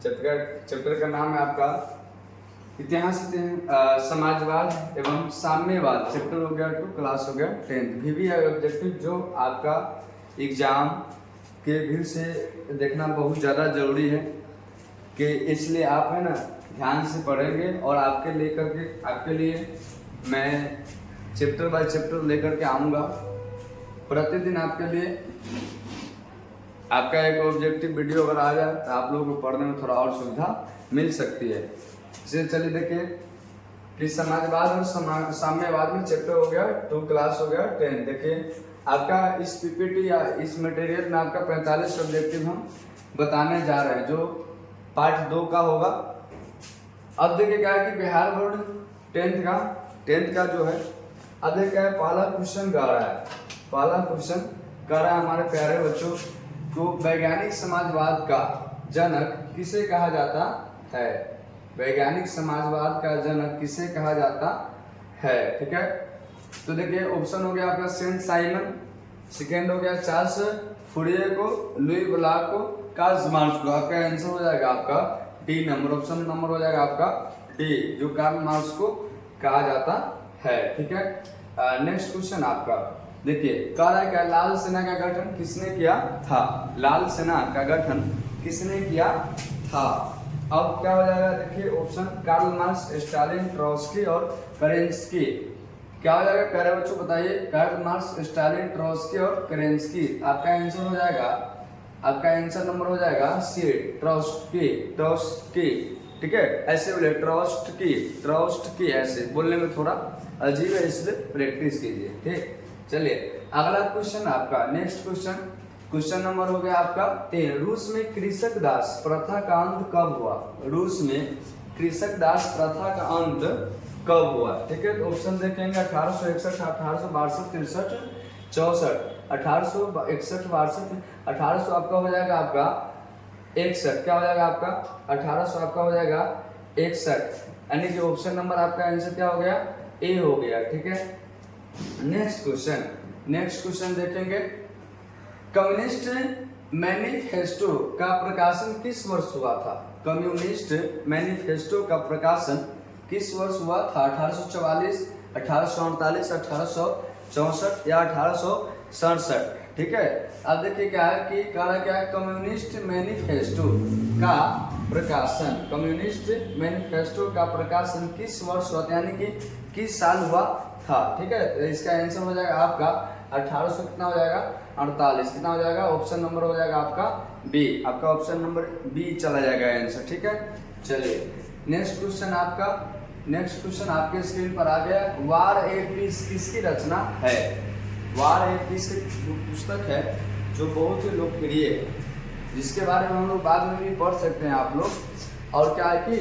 Chapter का नाम है आपका इतिहास, समाजवाद एवं साम्यवाद। चैप्टर हो गया 2, क्लास हो गया 10th। VVI ऑब्जेक्टिव जो आपका एग्जाम के व्यू से देखना बहुत ज़्यादा जरूरी है कि इसलिए आप है ना ध्यान से पढ़ेंगे और आपके लिए मैं चैप्टर बाय चैप्टर लेकर के आऊँगा। प्रतिदिन आपके लिए आपका एक ऑब्जेक्टिव वीडियो अगर आ जाए तो आप लोगों को पढ़ने में थोड़ा और सुविधा मिल सकती है। इसे चलिए देखिए कि समाजवाद और साम्यवाद में चैप्टर हो गया 2, क्लास हो गया 10। देखिए आपका इस पीपीटी या इस मटेरियल में आपका 45 ऑब्जेक्टिव हम बताने जा रहे हैं, जो पार्ट 2 का होगा। अब देखिए क्या है कि बिहार बोर्ड 10th का जो है, अब देखिए क्या है, पहला क्वेश्चन कह रहा है हमारे प्यारे बच्चों को, वैज्ञानिक समाजवाद का जनक किसे कहा जाता है? वैज्ञानिक समाजवाद का जनक किसे कहा जाता है? ठीक है, तो देखिए ऑप्शन हो गया आपका सेंट साइमन, सेकेंड हो गया चार्ल्स फूरिये को, लुई ब्लॉक को, कार्ल मार्क्स को। आपका आंसर हो जाएगा आपका डी नंबर, ऑप्शन नंबर हो जाएगा आपका डी, जो कार्ल मार्क्स को कहा जाता है। ठीक है, नेक्स्ट क्वेश्चन आपका देखिए कह रहा है क्या, लाल सेना का गठन किसने किया था? लाल सेना का गठन किसने किया था? अब क्या हो जाएगा, देखिए option Karl Marx, Stalin, Trotsky और केरेंस्की। क्या हो जाएगा प्यारे बच्चों बताइए? कार्ल मार्क्स, स्टालिन, ट्रॉट्स्की और केरेंस्की। आपका आंसर हो जाएगा, आपका आंसर नंबर हो जाएगा सी, ट्रॉट्स्की। ठीक है, ऐसे बोले ट्रॉट्स्की, ऐसे बोलने में थोड़ा अजीब है, इसलिए प्रैक्टिस कीजिए। ठीक, चलिए अगला क्वेश्चन आपका, नेक्स्ट क्वेश्चन नंबर हो गया आपका 3। रूस में कृषक दास प्रथा का अंत कब हुआ? रूस में कृषक दास प्रथा का अंत कब हुआ? ठीक है, तो ऑप्शन देखेंगे 1861, 1862, 63, 64, 1861, 62, 1800 आपका हो जाएगा आपका 61। क्या हो जाएगा आपका 1800 आपका हो जाएगा 61, यानी कि ऑप्शन नंबर आपका आंसर क्या हो गया? ए हो गया। ठीक है, नेक्स्ट क्वेश्चन देखेंगे, कम्युनिस्ट मैनिफेस्टो का प्रकाशन किस वर्ष हुआ था? कम्युनिस्ट मैनिफेस्टो का प्रकाशन किस वर्ष हुआ था? 1844, 1848, 1864 या 1867? ठीक है, अब देखिए क्या है कि कह रहा क्या है, कम्युनिस्ट मैनिफेस्टो का प्रकाशन किस वर्ष हुआ था, यानी कि किस साल हुआ था? ठीक है, तो इसका आंसर हो जाएगा आपका 1800 कितना हो जाएगा 48, कितना हो जाएगा? ऑप्शन नंबर हो जाएगा आपका बी, आपका ऑप्शन नंबर बी चला जाएगा आंसर। ठीक है, चलिए नेक्स्ट क्वेश्चन आपके स्क्रीन पर आ गया। वार ए पीस किसकी रचना है? वार ए पीस पुस्तक है जो बहुत ही लोकप्रिय है, जिसके बारे में हम लोग बाद में भी पढ़ सकते हैं आप लोग। और क्या है कि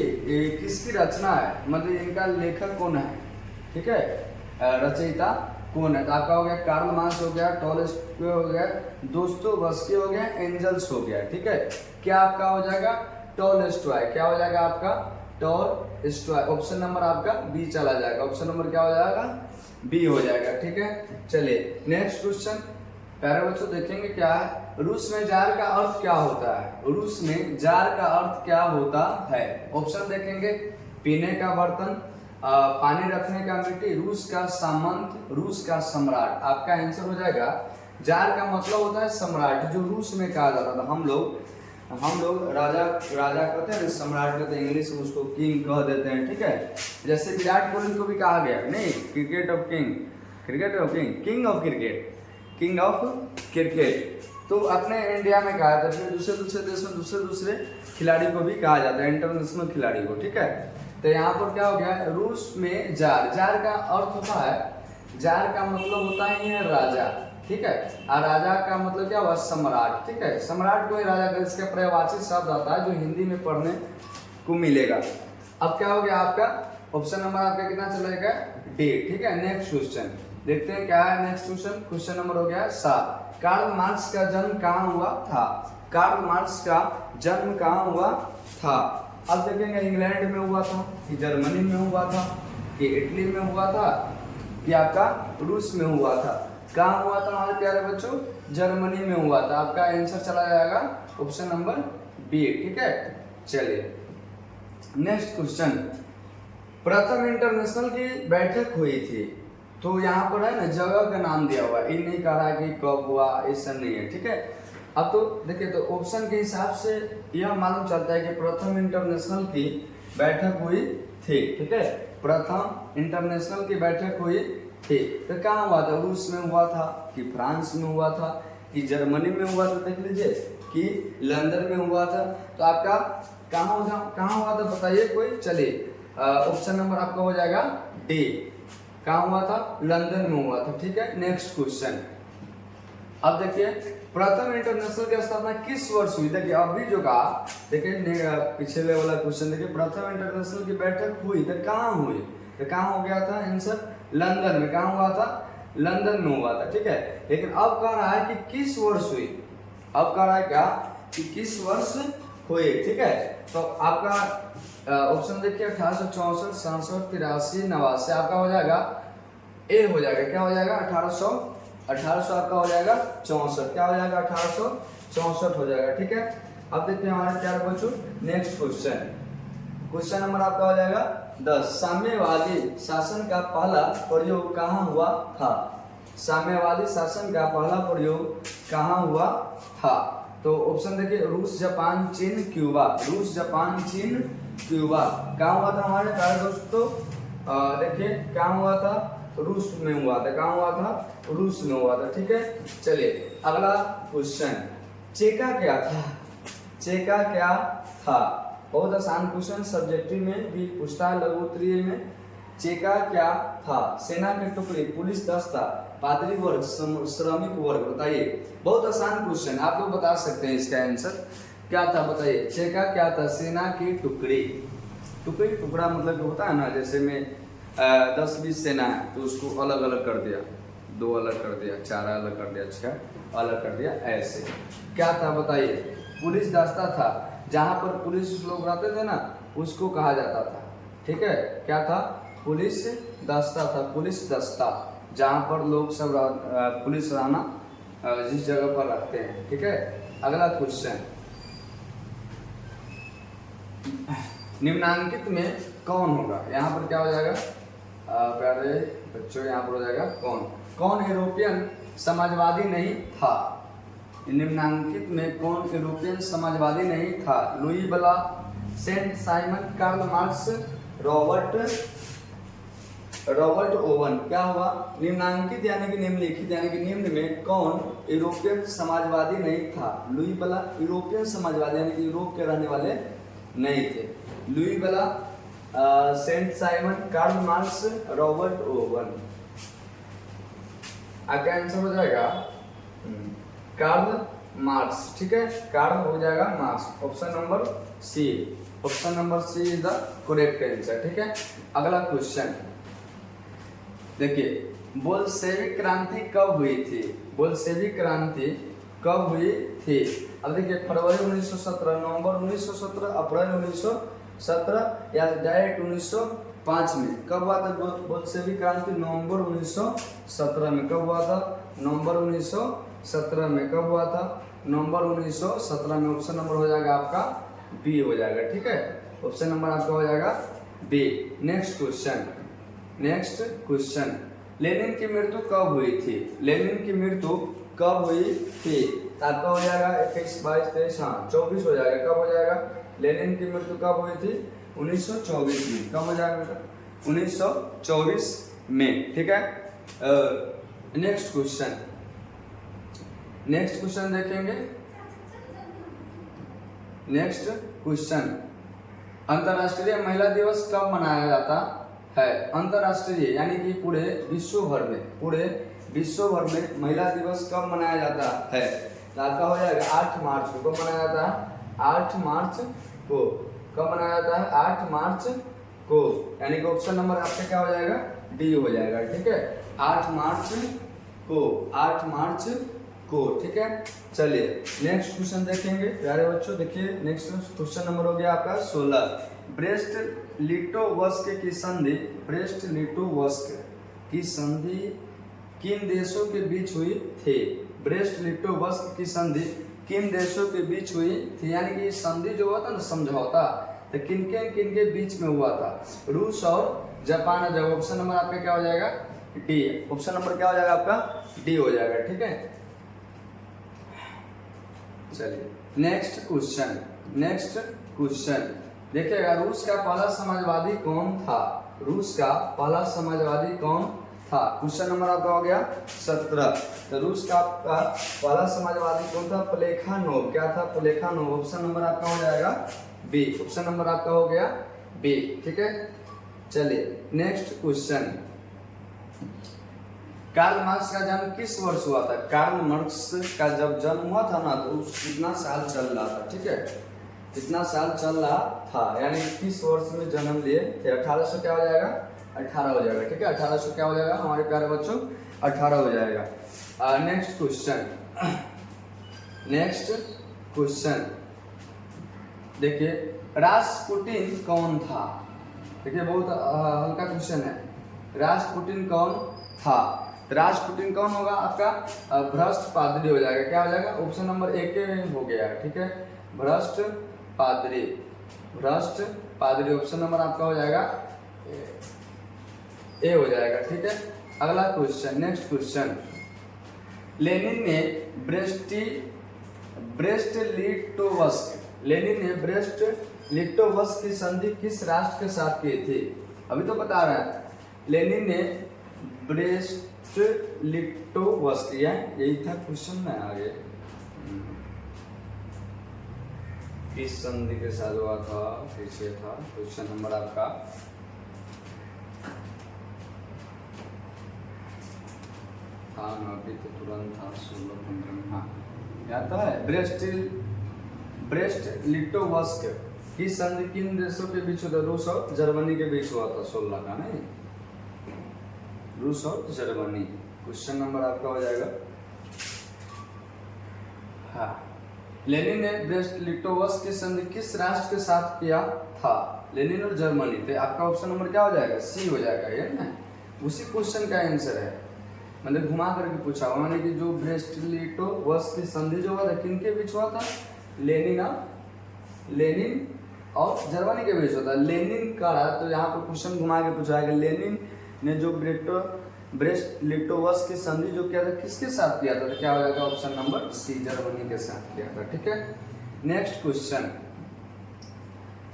किसकी रचना है, मतलब इनका लेखक कौन है? ठीक है, रचयिता कौन है? तो आपका हो गया कार्ल मार्क्स हो गया, टॉल्स्टॉय हो गया, दोस्तोयेव्स्की हो गया, एंजल्स हो गया। ठीक है, क्या आपका हो जाएगा? टॉल्स्टॉय। क्या हो जाएगा आपका? टॉल्स्टॉय। ऑप्शन नंबर आपका बी चला जाएगा, ऑप्शन नंबर क्या हो जाएगा? बी हो जाएगा। ठीक है, चलिए नेक्स्ट क्वेश्चन प्यारे बच्चों देखेंगे क्या है, रूस में जार का अर्थ क्या होता है? रूस में जार का अर्थ क्या होता है? ऑप्शन देखेंगे, पीने का बर्तन, पानी रखने का मिट्टी, रूस का सामंत, रूस का सम्राट। आपका आंसर हो जाएगा, जार का मतलब होता है सम्राट, जो रूस में कहा जाता था। हम लोग राजा कहते हैं, सम्राट कहते हैं, इंग्लिश में उसको किंग कह देते हैं। ठीक है, जैसे विराट कोहली को भी कहा गया नहीं, किंग ऑफ क्रिकेट, तो अपने इंडिया में कहा जाता है, दूसरे देश में दूसरे खिलाड़ी को भी कहा जाता है, इंटरनेशनल खिलाड़ी को। ठीक है, तो यहाँ पर क्या हो गया, रूस में जार का अर्थ होता है, जार का मतलब होता है राजा। ठीक है, और राजा का मतलब क्या हुआ? सम्राट। ठीक है, सम्राट को ही राजा का इसका पर्यायवाची शब्द आता है, जो हिंदी में पढ़ने को मिलेगा। अब क्या हो गया आपका ऑप्शन नंबर आपका कितना चलेगा? डी। ठीक है, नेक्स्ट क्वेश्चन देखते हैं क्या है। नेक्स्ट क्वेश्चन नंबर हो गया 7। कार्ल मार्क्स का जन्म कहाँ हुआ था? कार्ल मार्क्स का जन्म कहाँ हुआ था? अब देखेंगे, इंग्लैंड में हुआ था कि जर्मनी में हुआ था कि इटली में हुआ था कि आपका रूस में हुआ था? कहाँ हुआ था हमारे प्यारे बच्चों? जर्मनी में हुआ था। आपका आंसर चला जाएगा ऑप्शन नंबर बी। ठीक है, चलिए नेक्स्ट क्वेश्चन, प्रथम इंटरनेशनल की बैठक हुई थी, तो यहाँ पर है ना जगह का नाम दिया हुआ है, ये नहीं कह रहा कि कब हुआ, ऐसा नहीं है, ठीक है। अब तो देखिए, तो ऑप्शन के हिसाब से यह मालूम चलता है कि प्रथम इंटरनेशनल की बैठक हुई थी, ठीक है। प्रथम इंटरनेशनल की बैठक हुई थी, तो कहाँ हुआ था? रूस में हुआ था कि फ्रांस में हुआ था कि जर्मनी में हुआ था, देख लीजिए, कि लंदन में हुआ था। तो आपका कहाँ हुआ था बताइए कोई। चलिए ऑप्शन नंबर आपका हो जाएगा डी, कहाँ हुआ था? लंदन में हुआ था, ठीक है। नेक्स्ट क्वेश्चन, अब देखिए प्रथम इंटरनेशनल की स्थापना किस वर्ष हुई? देखिए अभी जो कहा, देखिए पिछले वाला क्वेश्चन देखिए, प्रथम इंटरनेशनल की बैठक हुई तो कहाँ हुई? तो कहाँ हो गया था आंसर? लंदन में। कहाँ हुआ था? लंदन में हुआ था, ठीक है। लेकिन अब कह रहा है कि किस वर्ष हुई, अब कह रहा है क्या कि किस वर्ष हुई, ठीक है। तो आपका ऑप्शन देखिए 1864, 67, 83, 89, आपका हो जाएगा ए हो जाएगा, क्या हो जाएगा? 1800 आपका हो जाएगा 64, क्या हो जाएगा? 1864 हो जाएगा, ठीक है। अब देखते हैं हमारे चार बच्चों, नेक्स्ट क्वेश्चन, क्वेश्चन नंबर आपका हो जाएगा 10, साम्यवादी शासन का पहला प्रयोग कहाँ हुआ था? साम्यवादी शासन का पहला प्रयोग कहाँ हुआ था? तो ऑप्शन देखिए, रूस, जापान, चीन, क्यूबा। रूस, जापान, चीन, क्यूबा। कहाँ हुआ था हमारे प्यारे दोस्तों? देखिए कहाँ हुआ था? रूस में हुआ था। कहाँ हुआ था? रूस में हुआ था, ठीक है। चलिए अगला क्वेश्चन, चेका क्या था? चेका क्या था? बहुत आसान क्वेश्चन, सब्जेक्टिव में भी पूछता है, लघु उत्तरीय में। चेका क्या था? सेना के टुकड़े, पुलिस दस्ता, पादरी वर्ग, श्रमिक वर्ग, बताइए। बहुत आसान क्वेश्चन, आप लोग बता सकते हैं इसका आंसर क्या था, बताइए। चेका क्या था? सेना की टुकड़ी। टुकड़ा मतलब होता है ना, जैसे में 10-20 सेना है तो उसको अलग अलग कर दिया, 2 अलग कर दिया, 4 अलग कर दिया, 6 अलग कर दिया, ऐसे। क्या था बताइए? पुलिस दस्ता था, जहाँ पर पुलिस लोग रहते थे ना उसको कहा जाता था, ठीक है। क्या था? पुलिस दस्ता था, पुलिस दस्ता, जहाँ पर लोग सब पुलिस रहना जिस जगह पर रहते हैं, ठीक है। अगला क्वेश्चन, निम्नांकित में कौन होगा? यहाँ पर क्या हो जाएगा प्यारे बच्चों? यहाँ पर हो जाएगा कौन यूरोपियन समाजवादी नहीं था? निम्नांकित में कौन यूरोपियन समाजवादी नहीं था? Louis Blanc, Saint Simon, Karl Marx, Robert Owen. क्या हुआ? निम्नांकित यानी कि निम्नलिखित यानी कि निम्न में कौन यूरोपियन समाजवादी नहीं था? लुई बला यूरोपियन समाजवादी यानी कि यूरोप के रहने वाले नहीं थे। Louis Blanc, Saint Simon, Karl Marx, Robert Owen. आपका आंसर हो जाएगा कार्ल मार्क्स, ठीक है। कार्ल हो जाएगा Marx, option number C. Option number C is the correct answer, ठीक है। अगला क्वेश्चन देखिए, बोल्शेविक क्रांति कब हुई थी? बोल्शेविक क्रांति कब हुई थी? अब देखिए, फरवरी 1917, नवंबर 1917, अप्रैल 1917 या डायरेक्ट 1905 में। कब हुआ था बोल्शेविक क्रांति? नवंबर 1917 में। कब हुआ था? नवंबर 1917 में। कब हुआ था? नवंबर 1917 में। ऑप्शन नंबर हो जाएगा आपका बी हो जाएगा, ठीक है। ऑप्शन नंबर आपका हो जाएगा बी। नेक्स्ट क्वेश्चन, लेनिन की मृत्यु कब हुई थी? लेनिन की मृत्यु कब हुई थी? आपका हो जाएगा 21, 22, 23, हाँ 24 हो जाएगा। कब हो जाएगा? लेनिन की मृत्यु कब हुई थी? 1924 में। कब हो जाएगा बेटा? 1924 में, ठीक है। नेक्स्ट क्वेश्चन देखेंगे। नेक्स्ट क्वेश्चन, अंतर्राष्ट्रीय महिला दिवस कब मनाया जाता है? अंतर्राष्ट्रीय यानी कि पूरे विश्व भर में महिला दिवस कब मनाया जाता है? तो आपका हो जाएगा 8 मार्च को। कब मनाया जाता है? 8 मार्च को। कब मनाया जाता है? 8 मार्च को, यानी कि ऑप्शन नंबर आपका क्या हो जाएगा? डी हो जाएगा, ठीक है। 8 मार्च को, ठीक है। चलिए नेक्स्ट क्वेश्चन देखेंगे प्यारे बच्चों। देखिए नेक्स्ट क्वेश्चन नंबर हो गया आपका 16, ब्रेस्ट लिटोवस्क की संधि किन देशों के बीच हुई थी? ब्रेस्ट लिटोवस्क की संधि किन देशों के बीच हुई थी, यानी कि संधि जो हुआ था ना समझौता, तो किन के बीच में हुआ था, रूस और जापान। जब ऑप्शन नंबर आपका क्या हो जाएगा, डी। ऑप्शन नंबर क्या हो जाएगा आपका, डी हो जाएगा। ठीक है, चलिए नेक्स्ट क्वेश्चन देखिएगा। रूस का पहला समाजवादी कौन था, रूस का पहला समाजवादी कौन था। क्वेश्चन नंबर आपका हो गया 17। तो रूस का पहला समाजवादी कौन था, प्लेखानोव। क्या था, प्लेखानोव। ऑप्शन नंबर आपका हो जाएगा बी। ऑप्शन नंबर आपका हो गया बी। ठीक है, चलिए नेक्स्ट क्वेश्चन। कार्ल मार्क्स का जन्म किस वर्ष हुआ था। कार्ल मार्क्स का जब जन्म हुआ था ना, तो कितना साल चल रहा था। ठीक है, कितना साल चल रहा था, यानी किस वर्ष में जन्म लिए थे। 1800 क्या हो जाएगा, 18 हो जाएगा। ठीक है, 1800 क्या हो जाएगा हमारे प्यारे बच्चों, 18 हो जाएगा। नेक्स्ट क्वेश्चन देखिए, रास्पुटिन कौन था। देखिए बहुत हल्का क्वेश्चन है। रास्पुटिन कौन था, रास्पुटिन कौन होगा आपका, भ्रष्ट पादरी हो जाएगा। क्या हो जाएगा, ऑप्शन नंबर एक हो गया। ठीक है, भ्रष्ट पादरी। ऑप्शन नंबर आपका हो जाएगा ए हो जाएगा। ठीक है, अगला क्वेश्चन, नेक्स्ट क्वेश्चन। लेनिन ने ब्रेस्ट-लिटोवस्क की संधि किस राष्ट्र के साथ की थी। अभी तो बता रहे हैं, लेनिन ने ब्रेस्ट-लिटोवस्क, यही था क्वेश्चन में आगे, किस संधि के साथ हुआ था, पीछे था क्वेश्चन नंबर आपका अभी तो तुरंत था 16-15 में। हाँ, क्या था, ब्रेस्ट-लिटोवस्क की संधि किन देशों के बीच हुआ, रूस और जर्मनी के बीच हुआ था। 16 का नहीं, रूस और जर्मनी। क्वेश्चन नंबर आपका हो जाएगा हाँ। लेनिन ने ब्रेस्ट-लिटोवस्क की संधि किस राष्ट्र के साथ किया था, लेनिन और जर्मनी। तो आपका ऑप्शन नंबर क्या हो जाएगा, सी हो जाएगा। ये ना उसी क्वेश्चन का आंसर है, मतलब घुमा करके पूछा हुआ, माने कि जो ब्रेस्ट-लिटोवस्क की संधि जो हुआ था किन के बीच हुआ था, लेनिन और जर्मनी के बीच होता है। लेनिन का, तो यहाँ पर क्वेश्चन घुमा के पूछा है कि लेनिन ने जो ब्रेस्ट-लिटोवस्क की संधि जो किया था किसके साथ किया था, तो क्या हो जाएगा ऑप्शन नंबर सी, जर्मनी के साथ किया था। ठीक है, नेक्स्ट क्वेश्चन।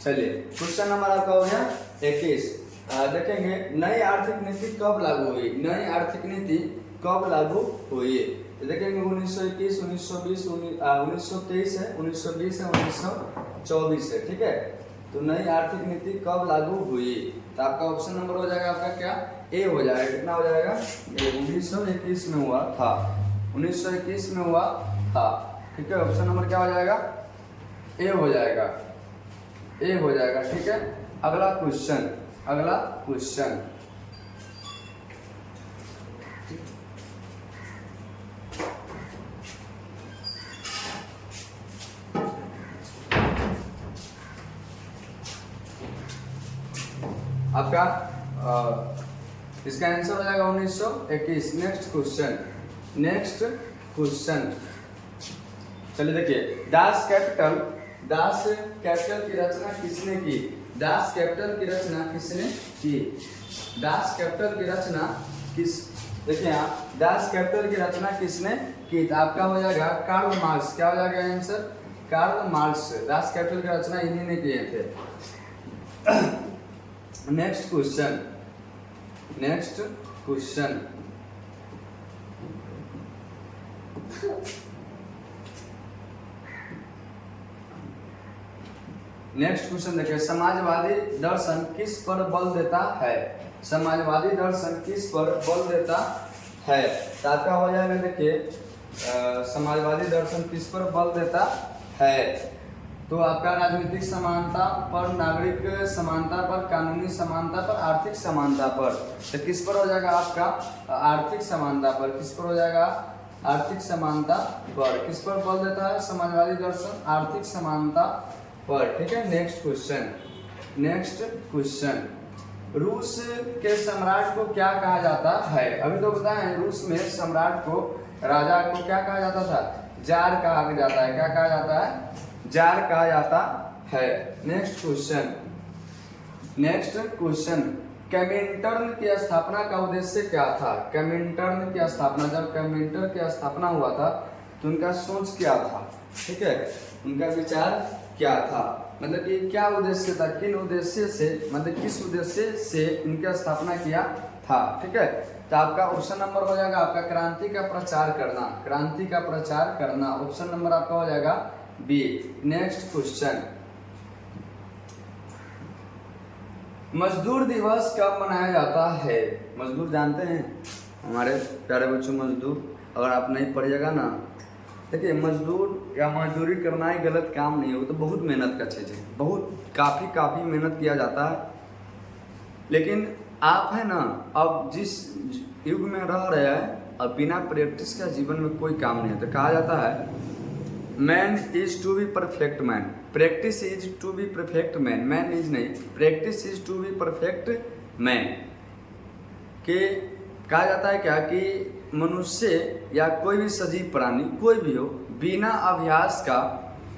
चलिए क्वेश्चन नंबर आपका हो गया 21। देखेंगे, नई आर्थिक नीति कब लागू हुई, नई आर्थिक नीति कब लागू हुई। तो देखेंगे 1921, 1920, 1923 है, 1920 है, 1924 है। ठीक है, तो नई आर्थिक नीति कब लागू हुई, तो आपका ऑप्शन नंबर हो जाएगा आपका क्या, ए हो जाएगा। कितना हो जाएगा, 1921 में हुआ था, 1921 में हुआ था। ठीक है, ऑप्शन नंबर क्या हो जाएगा, ए हो जाएगा, ए हो जाएगा। ठीक है, अगला क्वेश्चन आपका इसका आंसर हो जाएगा 1921। नेक्स्ट क्वेश्चन चलिए देखिए, दास कैपिटल की रचना किसने की, दास कैपिटल की रचना किसने की, दास कैपिटल की रचना देखिए यहाँ, दास कैपिटल की रचना किसने की, तो आपका हो जाएगा कार्ल मार्क्स। क्या हो जाएगा answer, Karl Marx. Das Kapital की रचना इन्हीं ने किए थे। नेक्स्ट क्वेश्चन देखिए, समाजवादी दर्शन किस पर बल देता है, समाजवादी दर्शन किस पर बल देता है, तो आपका हो जाएगा देखिए, समाजवादी दर्शन किस पर बल देता है, तो आपका राजनीतिक समानता पर, नागरिक समानता पर, कानूनी समानता पर, आर्थिक समानता पर। तो किस पर हो जाएगा आपका, आर्थिक समानता पर। किस पर हो जाएगा, आर्थिक समानता पर। किस पर बल देता है समाजवादी दर्शन, आर्थिक समानता पर। ठीक है, नेक्स्ट क्वेश्चन। रूस के सम्राट को क्या कहा जाता है, अभी तो बताएं, रूस में सम्राट को, राजा को क्या कहा जाता था, जार कहा जाता है। क्या कहा जाता है? जार कहा जाता है। नेक्स्ट क्वेश्चन, कमिंटर्न की स्थापना का उद्देश्य क्या था? कमिंटर्न की स्थापना, जब कमिंटर्न की स्थापना हुआ था तो उनका सोच क्या था? ठीक है, उनका विचार क्या था, मतलब कि क्या उद्देश्य था, किन उद्देश्य से, मतलब किस उद्देश्य से इनकी स्थापना किया था? ठीक है, तो आपका ऑप्शन नंबर हो जाएगा आपका क्रांति का प्रचार करना। क्रांति का प्रचार करना ऑप्शन नंबर आपका हो जाएगा बी। नेक्स्ट क्वेश्चन, मजदूर दिवस कब मनाया जाता है? मजदूर जानते हैं हमारे प्यारे बच्चों, मजदूर अगर आप नहीं पढ़िएगा ना, देखिए मजदूर या मजदूरी करना ही गलत काम नहीं है, वो तो बहुत मेहनत का चीज़ है, बहुत काफ़ी मेहनत किया जाता है। लेकिन आप है ना, अब जिस युग में रह रहे हैं, अब बिना प्रैक्टिस का जीवन में कोई काम नहीं है। तो कहा जाता है man is to be perfect man, practice is to be perfect man, man is नहीं, practice is to be perfect man. के कहा जाता है क्या कि मनुष्य या कोई भी सजीव प्राणी कोई भी हो, बिना अभ्यास का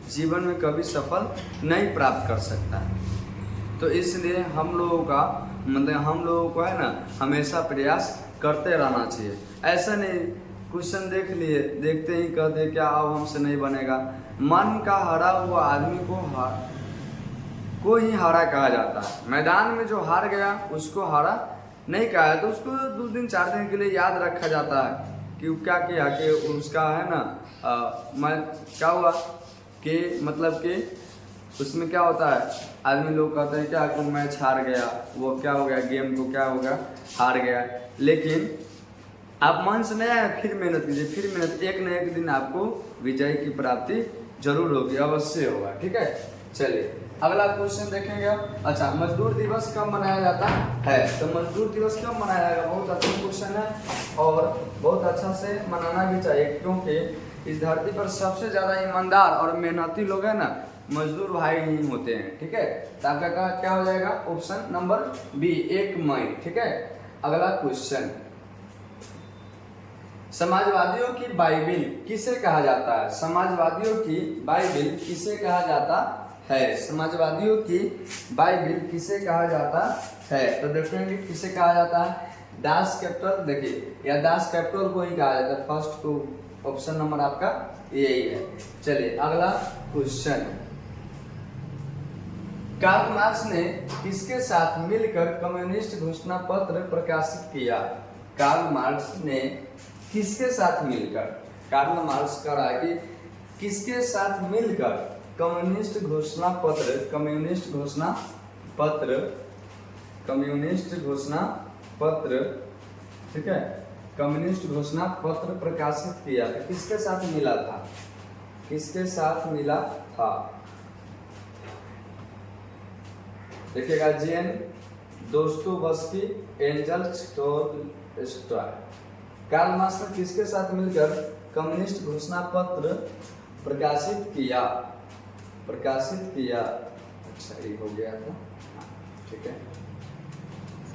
जीवन में कभी सफल नहीं प्राप्त कर सकता है। तो इसलिए हम लोगों का मतलब हम लोगों को है ना हमेशा प्रयास करते रहना चाहिए। ऐसा नहीं क्वेश्चन देख लिए, देखते ही कहते क्या अब हमसे नहीं बनेगा। मन का हारा हुआ आदमी को ही हारा कहा जाता है। मैदान में जो हार गया उसको हारा नहीं कहा, तो उसको 2 दिन 4 दिन के लिए याद रखा जाता है कि क्या किया कि उसका है ना मैं क्या हुआ कि मतलब कि उसमें क्या होता है, आदमी लोग कहते हैं क्या कि मैच हार गया, वो क्या हो गया, गेम को क्या हो गया, हार गया। लेकिन आप मन से नहीं आए, फिर मेहनत कीजिए, फिर मेहनत, एक न एक दिन आपको विजय की प्राप्ति जरूर होगी, अवश्य होगा। ठीक है, चलिए अगला क्वेश्चन देखेंगे अब। अच्छा, मजदूर दिवस कब मनाया जाता है? तो मजदूर दिवस कब मनाया जाएगा? बहुत अच्छा क्वेश्चन है और बहुत अच्छा से मनाना भी चाहिए, क्योंकि इस धरती पर सबसे ज़्यादा ईमानदार और मेहनती लोग हैं ना, मजदूर भाई ही होते हैं। ठीक है, तो आपका क्या हो जाएगा? ऑप्शन नंबर बी, 1 मई। ठीक है, अगला क्वेश्चन, समाजवादियों की बाइबिल किसे कहा जाता है? समाजवादियों की बाइबिल किसे कहा जाता है? समाजवादियों की बाइबिल किसे कहा जाता है? तो देखेंगे किसे कहा जाता है। दास कैपिटल, देखिए या दास कैपिटल को ही कहा जाता है। फर्स्ट को ऑप्शन नंबर आपका यही है। चलिए अगला क्वेश्चन, कार्ल मार्क्स ने किसके साथ मिलकर कम्युनिस्ट घोषणा पत्र प्रकाशित किया? कार्ल मार्क्स ने किसके साथ मिलकर, कार्ल मार्क्स कह रहा है कि किसके साथ मिलकर कम्युनिस्ट घोषणा पत्र, कम्युनिस्ट घोषणा पत्र, कम्युनिस्ट घोषणा पत्र, ठीक है, कम्युनिस्ट घोषणा पत्र प्रकाशित किया? तो किसके साथ मिला था? किसके साथ मिला था? देखिएगा, Jane Dostoevsky, Engels Tolstoy. Karl Marx ने किसके साथ मिलकर कम्युनिस्ट घोषणा पत्र प्रकाशित किया? प्रकाशित किया, अच्छा ये हो गया था, ठीक है,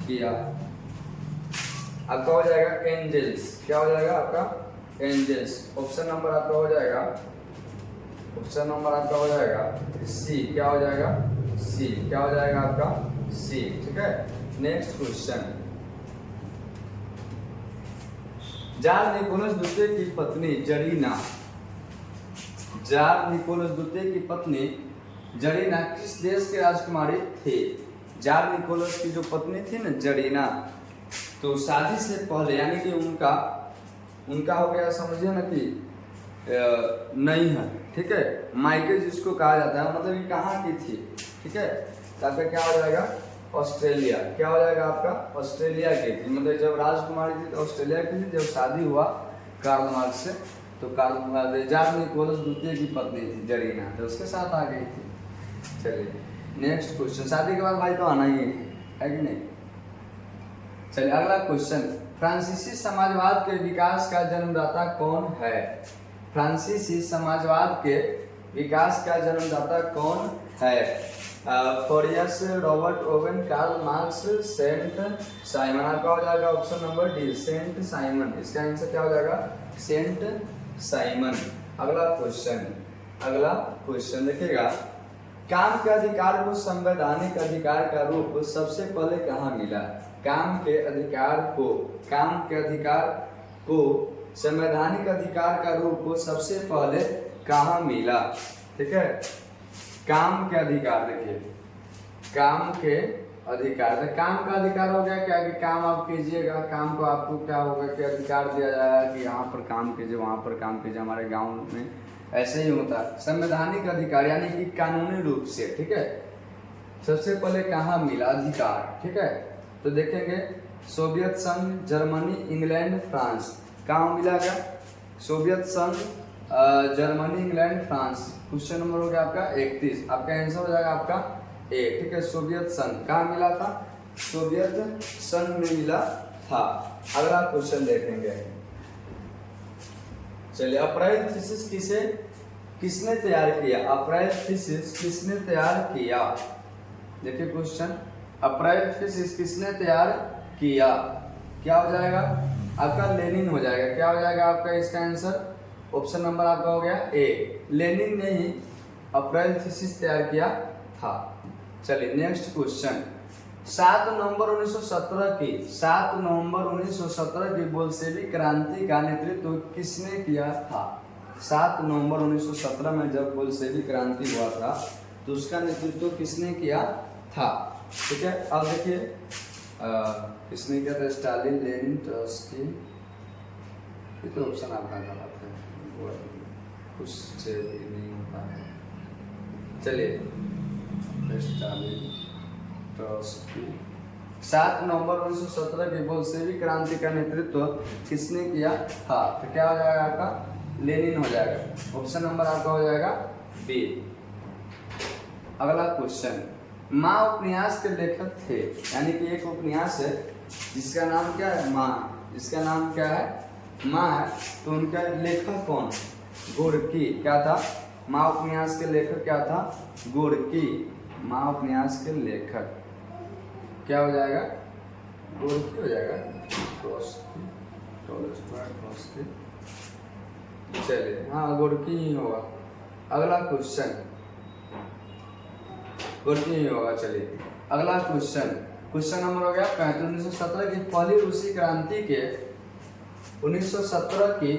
किया। आपका हो जाएगा एंजल्स। क्या हो जाएगा आपका? एंजल्स। ऑप्शन नंबर आपका हो जाएगा, ऑप्शन नंबर आपका हो जाएगा सी। क्या हो जाएगा? सी। क्या हो जाएगा आपका? सी। ठीक है, नेक्स्ट क्वेश्चन, जार निकोलस द्वितीय की पत्नी जरीना, जार निकोलस द्वितीय की पत्नी जरीना किस देश के राजकुमारी थी? जार निकोलस की जो पत्नी थी ना जरीना, तो शादी से पहले यानी कि उनका हो गया, समझिए ना कि नहीं है। ठीक है, माइके जिसको कहा जाता है, मतलब ये कहाँ की थी? ठीक है, तो आपका क्या हो जाएगा? ऑस्ट्रेलिया। क्या हो जाएगा आपका? ऑस्ट्रेलिया की थी, मतलब जब राजकुमारी थी तो ऑस्ट्रेलिया की थी। जब शादी हुआ कार्ल मार्क्स से, तो कार्ल जार निकोलस द्वितीय की पत्नी थी जरीना, तो उसके साथ आ गई थी। चलिए नेक्स्ट क्वेश्चन, शादी के बाद भाई तो आना ही है कि नहीं? चलिए अगला क्वेश्चन, फ्रांसीसी समाजवाद के विकास का जन्मदाता कौन है? फ्रांसीसी समाजवाद के विकास का जन्मदाता कौन है? Fourier, Robert Owen, Karl Marx, Saint Simon. आपका हो जाएगा option number D, Saint Simon. इसका आंसर क्या हो जाएगा? Saint Simon. अगला क्वेश्चन देखिएगा, काम के अधिकार को संवैधानिक अधिकार का रूप सबसे पहले कहाँ मिला? काम के अधिकार को संवैधानिक अधिकार का रूप सबसे पहले कहाँ मिला? ठीक है, काम के अधिकार, देखिए काम के अधिकार, तो काम का अधिकार हो गया क्या कि काम आप कीजिएगा, काम को आपको क्या होगा कि अधिकार दिया जाएगा कि यहाँ पर काम कीजिए, वहाँ पर काम कीजिए। हमारे गांव में ऐसे ही होता है। संवैधानिक अधिकार यानी कि कानूनी रूप से, ठीक है, सबसे पहले कहाँ मिला अधिकार? ठीक है, तो देखेंगे सोवियत संघ, जर्मनी, इंग्लैंड, फ्रांस। कहाँ मिला क्या? सोवियत संघ, Germany, England, France. Question number हो गया आपका 31, आपका आंसर हो जाएगा आपका ए। ठीक है, सोवियत संघ कहाँ मिला था? सोवियत संघ में मिला था। अगला क्वेश्चन देखेंगे, चलिए, अप्रैल थीसिस किसने तैयार किया? अप्रैल थीसिस किसने तैयार किया? देखिए क्वेश्चन, अप्रैल थीसिस किसने तैयार किया? क्या हो जाएगा आपका? लेनिन हो जाएगा। क्या हो जाएगा आपका इसका आंसर? ऑप्शन नंबर आपका हो गया ए, लेनिन ने ही अप्रैल थीसिस तैयार किया था। चलिए नेक्स्ट क्वेश्चन, 7 नवंबर 1917 की बोल्शेविक क्रांति का नेतृत्व किसने किया था? 7 नवंबर 1917 में जब बोल्शेविक क्रांति हुआ था तो उसका नेतृत्व किसने किया था? ठीक है, अब देखिए किसने किया था? Stalin, Lenin, Trotsky. ये तो ऑप्शन आपका गलत है, कुछ से भी नहीं होता है। चलिए, स्टालिन, ट्रॉट्स्की। 7 नवंबर 1917 की बोल्शेविक क्रांति का नेतृत्व किसने किया था? तो क्या हो जाएगा आपका? लेनिन हो जाएगा। ऑप्शन नंबर आपका हो जाएगा बी। अगला क्वेश्चन, माँ उपन्यास के लेखक थे, यानी कि एक उपन्यास है जिसका नाम क्या है? माँ। जिसका नाम क्या है? माँ है, तो उनका लेखक कौन? गोर्की। क्या था? माँ उपन्यास के लेखक क्या था? गोर्की। माँ उपन्यास के लेखक क्या हो जाएगा? गोर्की हो जाएगा। चलिए, हाँ गोर्की ही होगा। अगला क्वेश्चन गोर्की ही होगा। चलिए अगला क्वेश्चन नंबर हो गया 1917 की पहली रूसी क्रांति के 1917 की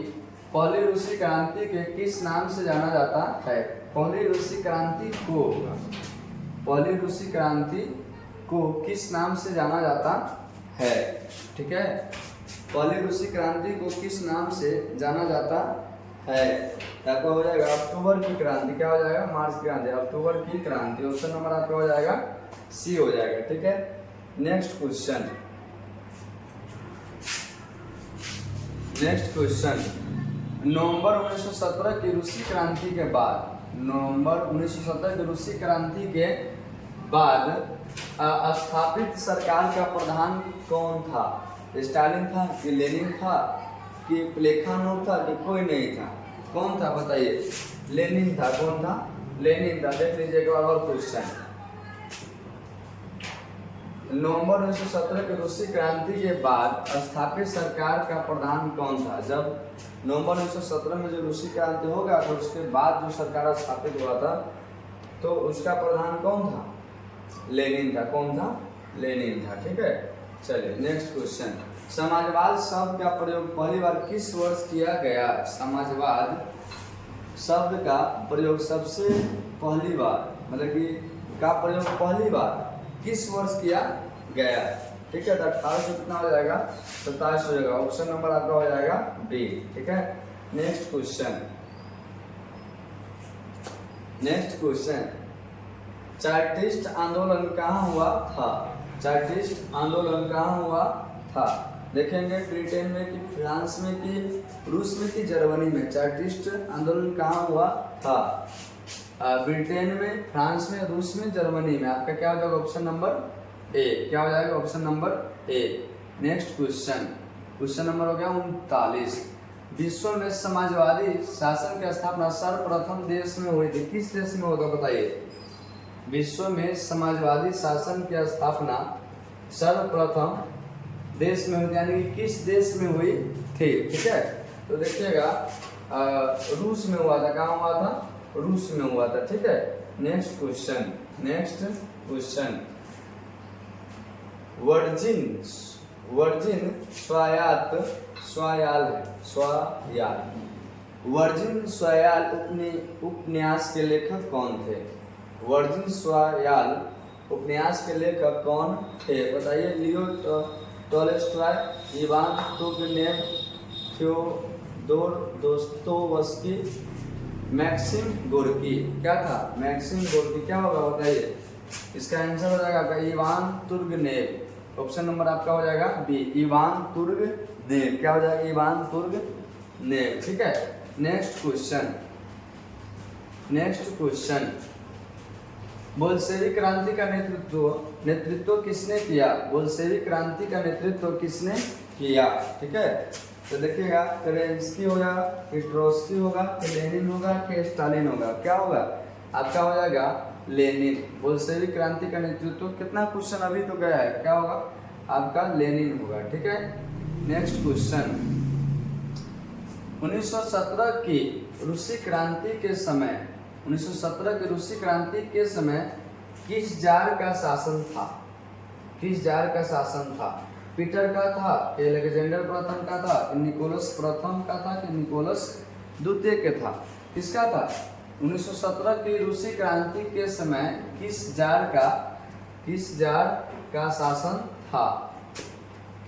पहली रूसी क्रांति के किस नाम से जाना जाता है? पहली रूसी क्रांति को किस नाम से जाना जाता है? ठीक है, पहली रूसी क्रांति को किस नाम से जाना जाता है? क्या हो जाएगा? अक्टूबर की क्रांति। क्या हो जाएगा? मार्च की क्रांति, अक्टूबर की क्रांति। ऑप्शन नंबर आपका हो जाएगा सी हो जाएगा। ठीक है, नेक्स्ट क्वेश्चन नवंबर 1917 की रूसी क्रांति के बाद, नवंबर 1917 की रूसी क्रांति के बाद स्थापित सरकार का प्रधान कौन था? स्टालिन था कि लेनिन था कि प्लेखानोव था कि कोई नहीं था? कौन था बताइए? लेनिन था। कौन था? लेनिन था। देख लीजिए एक बार और क्वेश्चन, नवंबर 1917 की रूसी क्रांति के बाद स्थापित सरकार का प्रधान कौन था? जब नवंबर 1917 में जो रूसी क्रांति होगा तो उसके बाद जो सरकार स्थापित हुआ था तो उसका प्रधान कौन था? लेनिन था। कौन था? लेनिन था। ठीक है, चलिए नेक्स्ट क्वेश्चन, समाजवाद शब्द का प्रयोग पहली बार किस वर्ष किया गया? समाजवाद शब्द का प्रयोग सबसे पहली बार, मतलब कि का प्रयोग पहली बार किस वर्ष किया गया? ठीक है, तो 1800 कितना हो जाएगा? 27 हो जाएगा। ऑप्शन नंबर आपका हो जाएगा बी। ठीक है, नेक्स्ट क्वेश्चन, चार्टिस्ट आंदोलन कहाँ हुआ था? चार्टिस्ट आंदोलन कहाँ हुआ था? देखेंगे ब्रिटेन में कि फ्रांस में कि रूस में कि जर्मनी में। चार्टिस्ट आंदोलन कहाँ हुआ था? ब्रिटेन में, फ्रांस में, रूस में, जर्मनी में। आपका क्या हो जाएगा? Option number A. क्या हो जाएगा? Option number A. Next question number हो गया 39, विश्व में समाजवादी शासन की स्थापना सर्वप्रथम देश में हुई थी। किस देश में होगा बताइए? विश्व में समाजवादी शासन की स्थापना सर्वप्रथम देश में हुई, यानी कि किस देश में हुई थी? ठीक है, तो देखिएगा रूस में हुआ था। कहाँ हुआ था? रूस में हुआ था। ठीक है, नेक्स्ट क्वेश्चन, वर्जिन स्वायाल है, स्वायाल। वर्जिन स्वायाल उपन्यास के लेखक कौन थे? वर्जिन स्वायाल उपन्यास के लेखक कौन थे? बताइए। Leo Tolstoy, Ivan Turgenev, Fyodor Dostoevsky, Maxim Gorky. क्या था? Maxim Gorky. क्या होगा बताइए? इसका आंसर हो जाएगा आपका इवान तुर्गनेव। ऑप्शन नंबर आपका हो जाएगा बी, इवान तुर्गनेव। क्या हो जाएगा? Ivan Turgenev. ठीक है, नेक्स्ट क्वेश्चन, बोल्शेविक क्रांति का नेतृत्व किसने किया? बोल्शेविक क्रांति का नेतृत्व किसने किया? ठीक है, तो देखिएगा, केरेंस्की होगा, कि ट्रोट्स्की होगा, कि लेनिन होगा, कि स्टालिन होगा। क्या होगा? आपका हो जाएगा लेनिन। बोल्शेविक क्रांति का नेतृत्व, कितना क्वेश्चन अभी तो गया है, क्या होगा? आपका लेनिन होगा। ठीक है, नेक्स्ट क्वेश्चन, 1917 की रूसी क्रांति के समय, 1917 की रूसी क्रांति के समय किस जार का शासन था? किस जार का शासन था? पीटर का था, कि अलेक्जेंडर प्रथम का था, कि निकोलस प्रथम का था, कि निकोलस द्वितीय के था? किसका था? 1917 की रूसी क्रांति के समय किस जार का शासन था?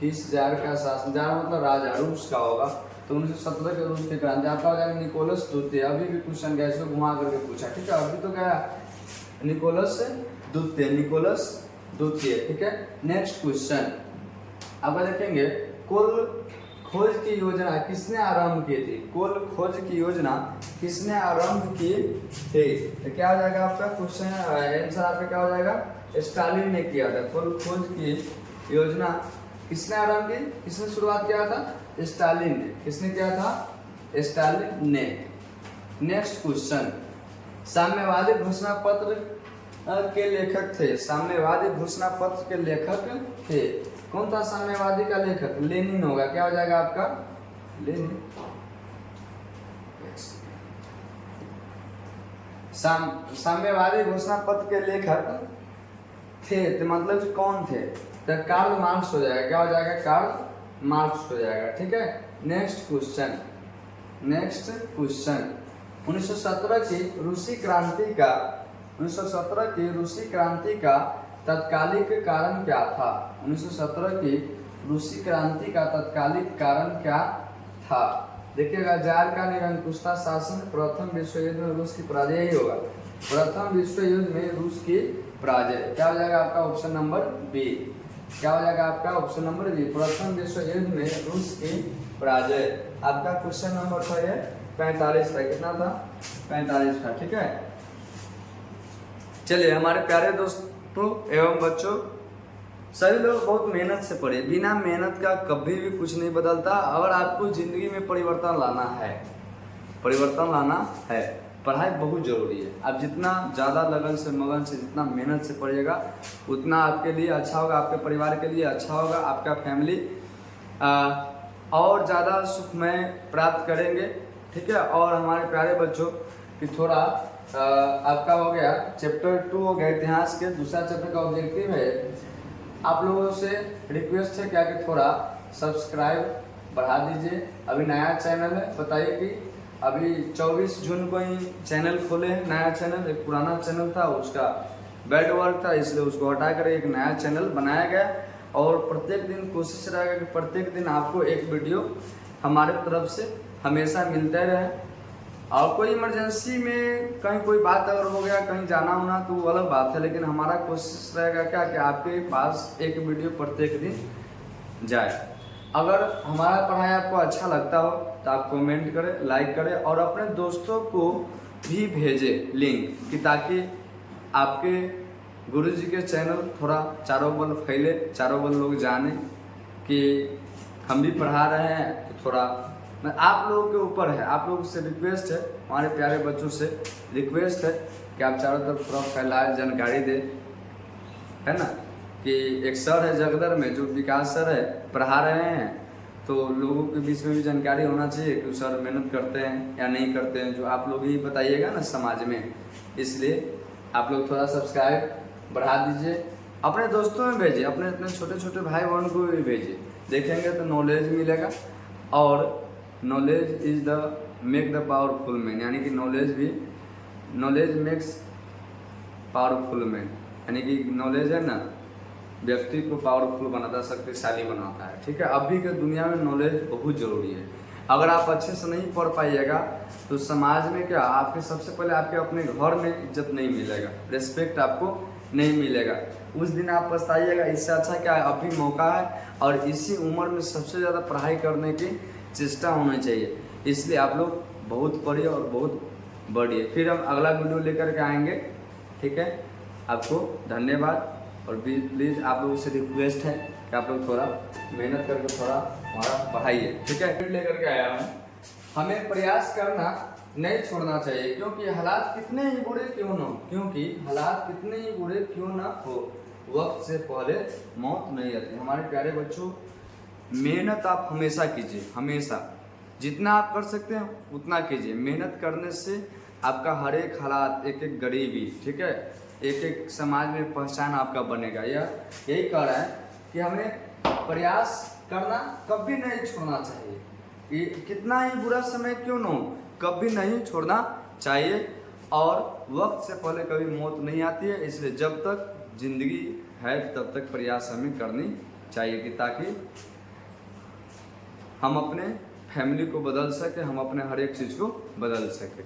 किस जार का शासन? जार मतलब राजा, रूस का होगा। तो 1917 के रूस की क्रांति आपका हो जाएगा निकोलस द्वितीय। अभी भी क्वेश्चन गया, इसको घुमा करके पूछा। ठीक है, अभी तो गया निकोलस द्वितीय। ठीक है, नेक्स्ट क्वेश्चन अब देखेंगे, कोल खोज की योजना किसने आरंभ की थी? कोल खोज की योजना किसने आरंभ की थी? तो क्या हो जाएगा आपका क्वेश्चन? आंसर आपका क्या हो जाएगा? स्टालिन ने किया था। कोल खोज की योजना किसने आरंभ की? किसने शुरुआत किया था? स्टालिन ने। किसने किया था? स्टालिन ने। नेक्स्ट क्वेश्चन, साम्यवादी घोषणा पत्र के लेखक थे। साम्यवादी घोषणा पत्र के लेखक थे। कौन था साम्यवादी का लेखक? लेनिन होगा। क्या हो जाएगा आपका? लेनिन। साम्यवादी घोषणा पत्र के लेखक थे तो मतलब कौन थे? तो कार्ल मार्क्स हो जाएगा। क्या हो जाएगा? कार्ल मार्क्स हो जाएगा। ठीक है, नेक्स्ट क्वेश्चन, 1917 की रूसी क्रांति का तत्कालिक कारण क्या था? 1917 की रूसी क्रांति का तत्कालिक कारण क्या था? देखिएगा, जार का निरंकुशता शासन, प्रथम विश्व युद्ध में रूस की पराजय ही होगा। प्रथम विश्व युद्ध में रूस की पराजय। क्या हो जाएगा आपका? Option number B. क्या हो जाएगा आपका? ऑप्शन नंबर बी, प्रथम विश्व युद्ध में रूस की पराजय। आपका क्वेश्चन नंबर था ये 45 था। कितना था? 45 था। ठीक है, चलिए हमारे प्यारे दोस्तों एवं बच्चों, सभी लोग बहुत मेहनत से पढ़े। बिना मेहनत का कभी भी कुछ नहीं बदलता। अगर आपको जिंदगी में परिवर्तन लाना है, पढ़ाई बहुत जरूरी है। आप जितना ज़्यादा लगन से, मगन से, जितना मेहनत से पढ़िएगा उतना आपके लिए अच्छा होगा, आपके परिवार के लिए अच्छा होगा, आपका फैमिली और ज़्यादा सुखमय प्राप्त करेंगे। ठीक है, और हमारे प्यारे बच्चों कि थोड़ा आपका हो गया चैप्टर 2 हो गया इतिहास के। दूसरा चैप्टर का ऑब्जेक्टिव है, आप लोगों से रिक्वेस्ट है क्या कि थोड़ा सब्सक्राइब बढ़ा दीजिए। अभी नया चैनल है, बताइए कि अभी 24 जून को ही चैनल खोले हैं, नया चैनल। एक पुराना चैनल था, उसका बैड वर्क था, इसलिए उसको हटा कर एक नया चैनल बनाया गया। और प्रत्येक दिन कोशिश रहेगा कि प्रत्येक दिन आपको एक वीडियो हमारे तरफ से हमेशा मिलते रहे। और कोई इमरजेंसी में कहीं कोई बात अगर हो गया, कहीं जाना होना, तो वो अलग बात है, लेकिन हमारा कोशिश रहेगा क्या कि आपके पास एक वीडियो प्रत्येक दिन जाए। अगर हमारा पढ़ाई आपको अच्छा लगता हो तो आप कमेंट करें, लाइक करें और अपने दोस्तों को भी भेजें लिंक, कि ताकि आपके गुरुजी के चैनल थोड़ा चारों बल फैले, चारों बल लोग जाने कि हम भी पढ़ा रहे हैं। तो थोड़ा आप लोगों के ऊपर है, आप लोगों से रिक्वेस्ट है, हमारे प्यारे बच्चों से रिक्वेस्ट है कि आप चारों तरफ थोड़ा फैलाए, जानकारी दें, है ना। कि एक सर है जगदर में जो विकास सर है, पढ़ा रहे हैं, तो लोगों के बीच में भी जानकारी होना चाहिए कि सर मेहनत करते हैं या नहीं करते हैं, जो आप लोग ही बताइएगा ना समाज में। इसलिए आप लोग थोड़ा सब्सक्राइब बढ़ा दीजिए, अपने दोस्तों में भेजिए, अपने अपने छोटे छोटे भाई बहन को भी भेजिए, देखेंगे तो नॉलेज मिलेगा। और knowledge is the make the powerful man, यानी कि नॉलेज मेक्स पावरफुल मैन, यानी कि नॉलेज है ना व्यक्ति को पावरफुल बनाता, शक्तिशाली बनाता है। ठीक है, अभी के दुनिया में नॉलेज बहुत ज़रूरी है। अगर आप अच्छे से नहीं पढ़ पाइएगा तो समाज में क्या, आपके सबसे पहले आपके अपने घर में इज्जत नहीं मिलेगा, रिस्पेक्ट आपको नहीं मिलेगा, उस दिन आप पछताइएगा। इससे अच्छा क्या है, अभी मौका है और इसी उम्र में सबसे ज़्यादा पढ़ाई करने की चेष्टा होनी चाहिए। इसलिए आप लोग बहुत पढ़िए और बहुत बढ़िए। फिर हम अगला वीडियो लेकर के आएंगे। ठीक है, आपको धन्यवाद। और प्लीज़ आप लोगों से रिक्वेस्ट है कि आप लोग थोड़ा मेहनत करके थोड़ा हमारा पढ़ाइए। ठीक है, लेकर के आया हूँ, हमें प्रयास करना नहीं छोड़ना चाहिए, क्योंकि हालात कितने ही बुरे क्यों न हो, वक्त से पहले मौत नहीं आती। हमारे प्यारे बच्चों, मेहनत आप हमेशा कीजिए, हमेशा जितना आप कर सकते हैं उतना कीजिए। मेहनत करने से आपका हर एक हालात, एक एक गरीबी, ठीक है, एक एक समाज में पहचान आपका बनेगा। यही कह रहा है कि हमें प्रयास करना कभी नहीं छोड़ना चाहिए, कि कितना ही बुरा समय क्यों न हो, कभी नहीं छोड़ना चाहिए। और वक्त से पहले कभी मौत नहीं आती है, इसलिए जब तक जिंदगी है तब तक प्रयास हमें करनी चाहिए, कि ताकि हम अपने फैमिली को बदल सके, हम अपने हर एक चीज़ को बदल सके।